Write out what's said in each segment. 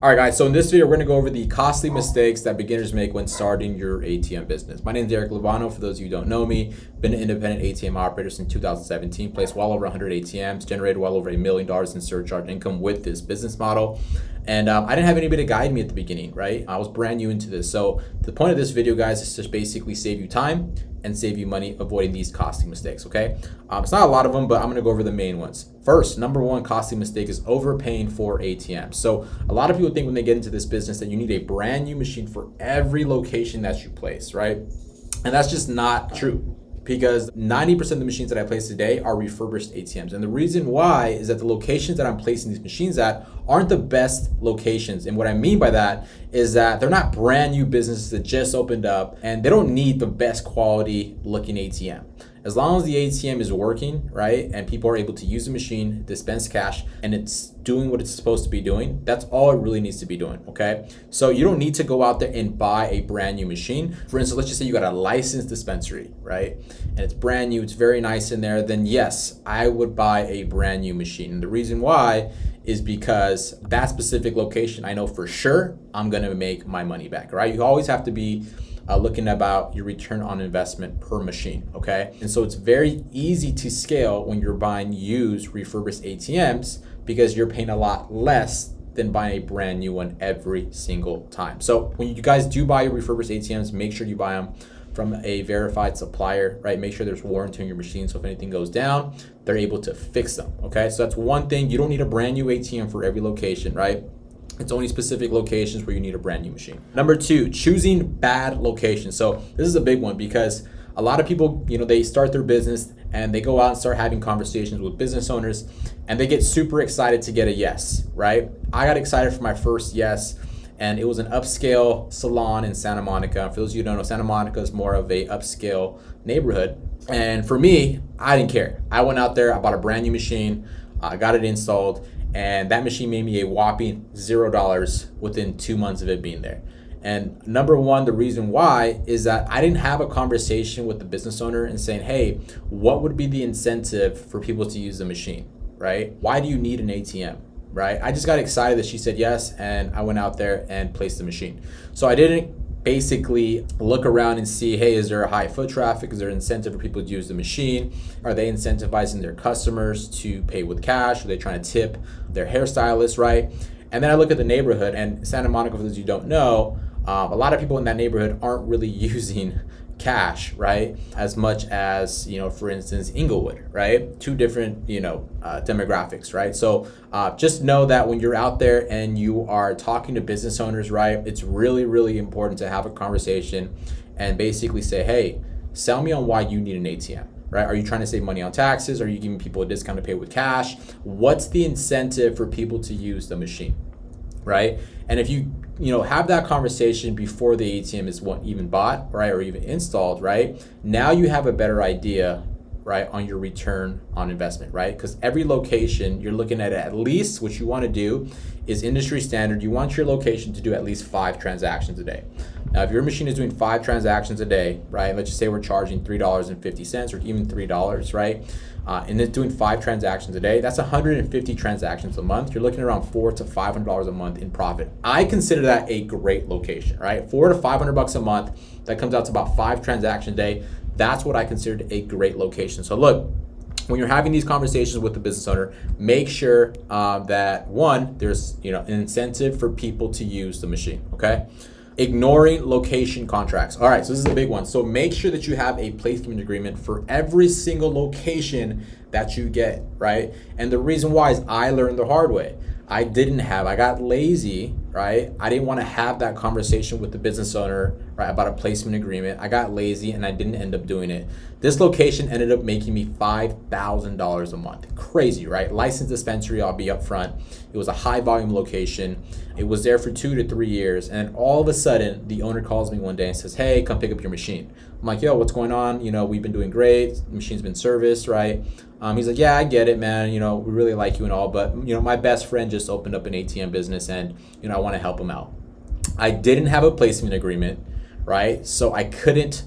All right, guys, so in this video, we're going to go over the costly mistakes that beginners make when starting your ATM business. My name is Derek Lovano. For those of you who don't know me, been an independent ATM operator since 2017, placed well over 100 ATMs, generated well over $1 million in surcharge income with this business model. And I didn't have anybody to guide me at the beginning, right? I was brand new into this. So the point of this video, guys, is to basically save you time and save you money avoiding these costly mistakes, okay? It's not a lot of them, but I'm gonna go over the main ones. First, number one costly mistake is overpaying for ATMs. So a lot of people think when they get into this business that you need a brand new machine for every location that you place, right? And that's just not true, because 90% of the machines that I place today are refurbished ATMs. And the reason why is that the locations that I'm placing these machines at aren't the best locations. And what I mean by that is that they're not brand new businesses that just opened up, and they don't need the best quality looking ATM. As long as the ATM is working, right, and people are able to use the machine, dispense cash, and it's doing what it's supposed to be doing, that's all it really needs to be doing, okay? So you don't need to go out there and buy a brand new machine. For instance, let's just say you got a licensed dispensary, right? And it's brand new, it's very nice in there, then yes, I would buy a brand new machine. And the reason why is because that specific location, I know for sure I'm gonna make my money back, right? You always have to be looking about your return on investment per machine, okay? And so it's very easy to scale when you're buying used refurbished ATMs because you're paying a lot less than buying a brand new one every single time. So when you guys do buy your refurbished ATMs, make sure you buy them from a verified supplier, right? Make sure there's warranty on your machine, so if anything goes down, they're able to fix them, okay? So that's one thing. You don't need a brand new ATM for every location, right? It's only specific locations where you need a brand new machine. Number two, choosing bad locations. So this is a big one because a lot of people, they start their business and they go out and start having conversations with business owners and they get super excited to get a yes, right? I got excited for my first yes, and it was an upscale salon in Santa Monica. For those of you who don't know, Santa Monica is more of a upscale neighborhood. And for me, I didn't care. I went out there, I bought a brand new machine, I got it installed, and that machine made me a whopping $0 within 2 months of it being there. And number one, the reason why is that I didn't have a conversation with the business owner and saying, hey, what would be the incentive for people to use the machine, right? Why do you need an ATM, right? I just got excited that she said yes, and I went out there and placed the machine. So I didn't basically look around and see, hey, is there a high foot traffic? Is there an incentive for people to use the machine? Are they incentivizing their customers to pay with cash? Are they trying to tip their hairstylist, right? And then I look at the neighborhood, and Santa Monica, for those you don't know, a lot of people in that neighborhood aren't really using cash, right? As much as, for instance, Inglewood, right? Two different, demographics, right? So just know that when you're out there and you are talking to business owners, right, it's really, really important to have a conversation and basically say, hey, sell me on why you need an ATM, right? Are you trying to save money on taxes? Are you giving people a discount to pay with cash? What's the incentive for people to use the machine, right? And if you have that conversation before the ATM is even bought, right, or even installed, right, now you have a better idea, right, on your return on investment, right? Because every location you're looking at least what you want to do is industry standard. You want your location to do at least 5 transactions a day. Now, if your machine is doing 5 transactions a day, right, let's just say we're charging $3.50 or even $3, right? And it's doing 5 transactions a day, that's 150 transactions a month. You're looking around $400 to $500 a month in profit. I consider that a great location, right? $400 to $500 a month, that comes out to about 5 transactions a day. That's what I consider a great location. So look, when you're having these conversations with the business owner, make sure that one, there's an incentive for people to use the machine, okay? Ignoring location contracts. All right, so this is a big one. So make sure that you have a placement agreement for every single location that you get, right? And the reason why is I learned the hard way. I got lazy, right? I didn't want to have that conversation with the business owner, right, about a placement agreement. I got lazy and I didn't end up doing it. This location ended up making me $5,000 a month. Crazy, right? Licensed dispensary, I'll be upfront. It was a high volume location. It was there for 2 to 3 years. And all of a sudden, the owner calls me one day and says, hey, come pick up your machine. I'm like, yo, what's going on? We've been doing great. The machine's been serviced, right? He's like, yeah, I get it, man. We really like you and all, but my best friend just opened up an ATM business and, I want to help him out. I didn't have a placement agreement, right? So I couldn't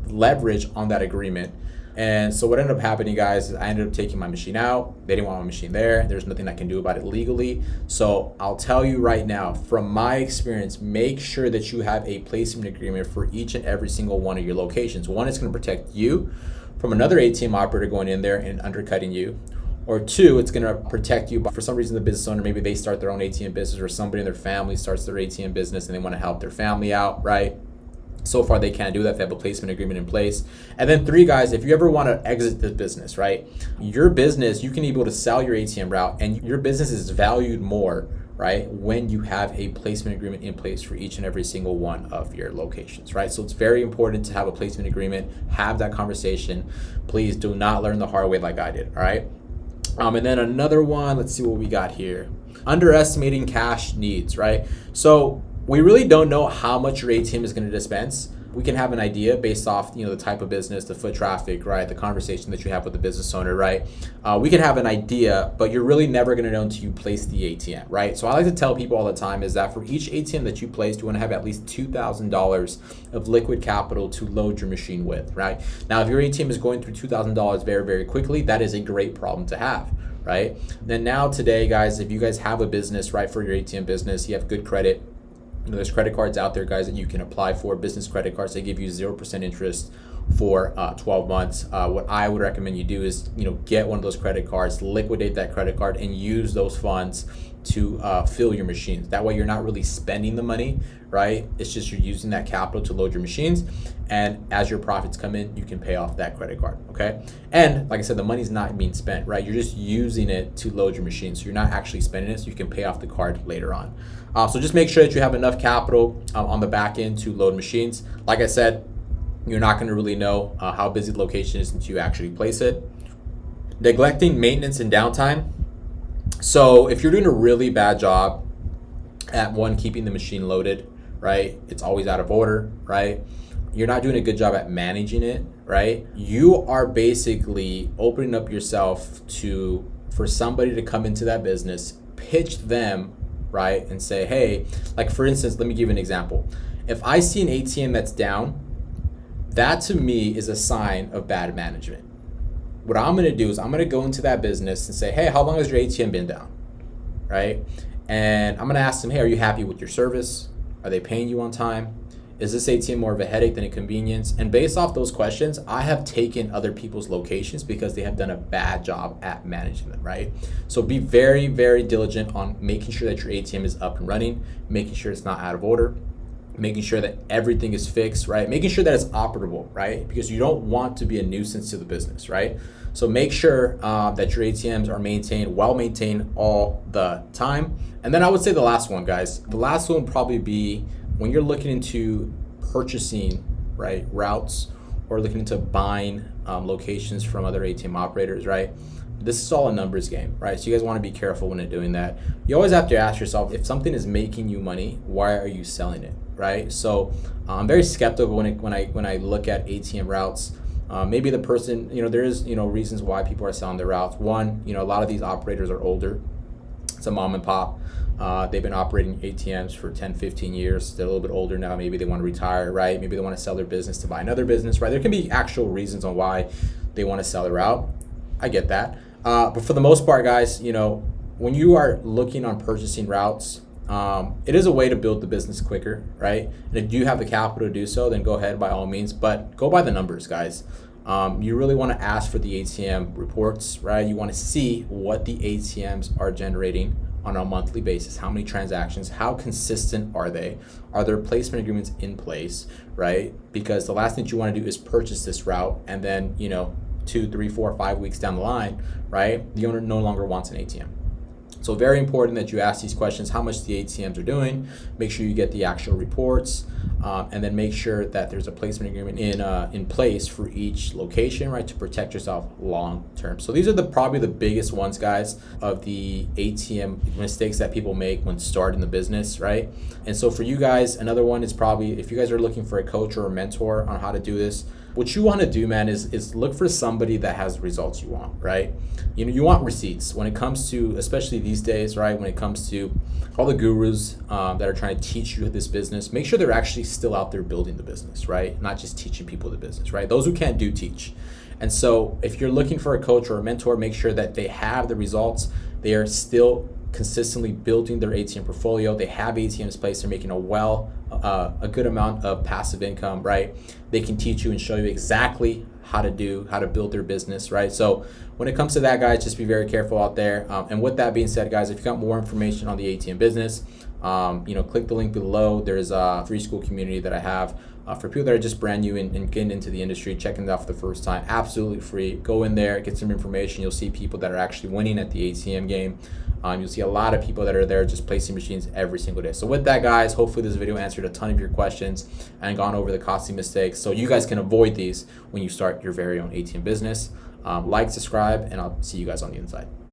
leverage on that agreement. And so what ended up happening, guys, is I ended up taking my machine out. They didn't want my machine there. There's nothing I can do about it legally. So I'll tell you right now, from my experience, make sure that you have a placement agreement for each and every single one of your locations. One, it's going to protect you from another ATM operator going in there and undercutting you. Or two, it's going to protect you. But for some reason, the business owner, maybe they start their own ATM business, or somebody in their family starts their ATM business and they want to help their family out, right? So far, they can't do that if they have a placement agreement in place. And then three, guys, if you ever want to exit the business, right? Your business, you can be able to sell your ATM route, and your business is valued more, right, when you have a placement agreement in place for each and every single one of your locations, right? So it's very important to have a placement agreement, have that conversation. Please do not learn the hard way like I did, all right? And then another one, let's see what we got here. Underestimating cash needs, right? So we really don't know how much your ATM is going to dispense. We can have an idea based off, the type of business, the foot traffic, right? The conversation that you have with the business owner, right? We can have an idea, but you're really never going to know until you place the ATM, right? So I like to tell people all the time is that for each ATM that you place, you want to have at least $2,000 of liquid capital to load your machine with, right? Now, if your ATM is going through $2,000 very, very quickly, that is a great problem to have, right? Then now today, guys, if you guys have a business, right, for your ATM business, you have good credit. There's credit cards out there, guys, that you can apply for, business credit cards. They give you 0% interest for 12 months. What I would recommend you do is, get one of those credit cards, liquidate that credit card, and use those funds to fill your machines. That way you're not really spending the money, right? It's just you're using that capital to load your machines. And as your profits come in, you can pay off that credit card, okay? And like I said, the money's not being spent, right? You're just using it to load your machine. So you're not actually spending it, so you can pay off the card later on. So just make sure that you have enough capital on the back end to load machines. Like I said, you're not going to really know how busy the location is until you actually place it. Neglecting maintenance and downtime. So if you're doing a really bad job at one, keeping the machine loaded, right? It's always out of order, right? You're not doing a good job at managing it, right? You are basically opening up yourself for somebody to come into that business, pitch them, right? And say, hey, like for instance, let me give you an example. If I see an ATM that's down, that to me is a sign of bad management. What I'm going to do is I'm going to go into that business and say, hey, how long has your ATM been down, right? And I'm going to ask them, hey, are you happy with your service? Are they paying you on time? Is this ATM more of a headache than a convenience? And based off those questions, I have taken other people's locations because they have done a bad job at managing them, right? So be very, very diligent on making sure that your ATM is up and running, making sure it's not out of order, making sure that everything is fixed, right? Making sure that it's operable, right? Because you don't want to be a nuisance to the business, right? So make sure that your ATMs are well maintained all the time. And then I would say the last one, guys. The last one would probably be when you're looking into purchasing, right, routes, or looking into buying locations from other ATM operators, right? This is all a numbers game, right? So you guys want to be careful when you're doing that. You always have to ask yourself, if something is making you money, why are you selling it, right? So I'm very skeptical when I look at ATM routes. Maybe the person, there is, reasons why people are selling their routes. One, a lot of these operators are older. It's a mom and pop. They've been operating ATMs for 10, 15 years. They're a little bit older now. Maybe they want to retire, right? Maybe they want to sell their business to buy another business, right? There can be actual reasons on why they want to sell their route. I get that. But for the most part, guys, when you are looking on purchasing routes, it is a way to build the business quicker, right? And if you have the capital to do so, then go ahead by all means, but go by the numbers, guys. You really want to ask for the ATM reports, right? You want to see what the ATMs are generating on a monthly basis. How many transactions? How consistent are they? Are there placement agreements in place, right? Because the last thing you want to do is purchase this route and then, 2, 3, 4, 5 weeks down the line, right? The owner no longer wants an ATM. So very important that you ask these questions, how much the ATMs are doing, make sure you get the actual reports, and then make sure that there's a placement agreement in place for each location, right, to protect yourself long term. So these are probably the biggest ones, guys, of the ATM mistakes that people make when starting the business, right? And so for you guys, another one is probably, if you guys are looking for a coach or a mentor on how to do this, what you want to do, man, is look for somebody that has the results you want, right? You want receipts when it comes to, especially these days, right? When it comes to all the gurus that are trying to teach you this business, make sure they're actually still out there building the business, right? Not just teaching people the business, right? Those who can't do teach. And so if you're looking for a coach or a mentor, make sure that they have the results. They are still consistently building their ATM portfolio. They have ATMs placed. They're making a good amount of passive income, right? They can teach you and show you exactly how to build their business, right? So when it comes to that, guys, just be very careful out there. And with that being said, guys, if you got more information on the ATM business, click the link below. There's a free school community that I have for people that are just brand new and getting into the industry, checking it out for the first time. Absolutely free. Go in there, get some information. You'll see people that are actually winning at the ATM game. You'll see a lot of people that are there just placing machines every single day. So with that, guys, hopefully this video answered a ton of your questions and gone over the costly mistakes so you guys can avoid these when you start your very own ATM business. Like, subscribe, and I'll see you guys on the inside.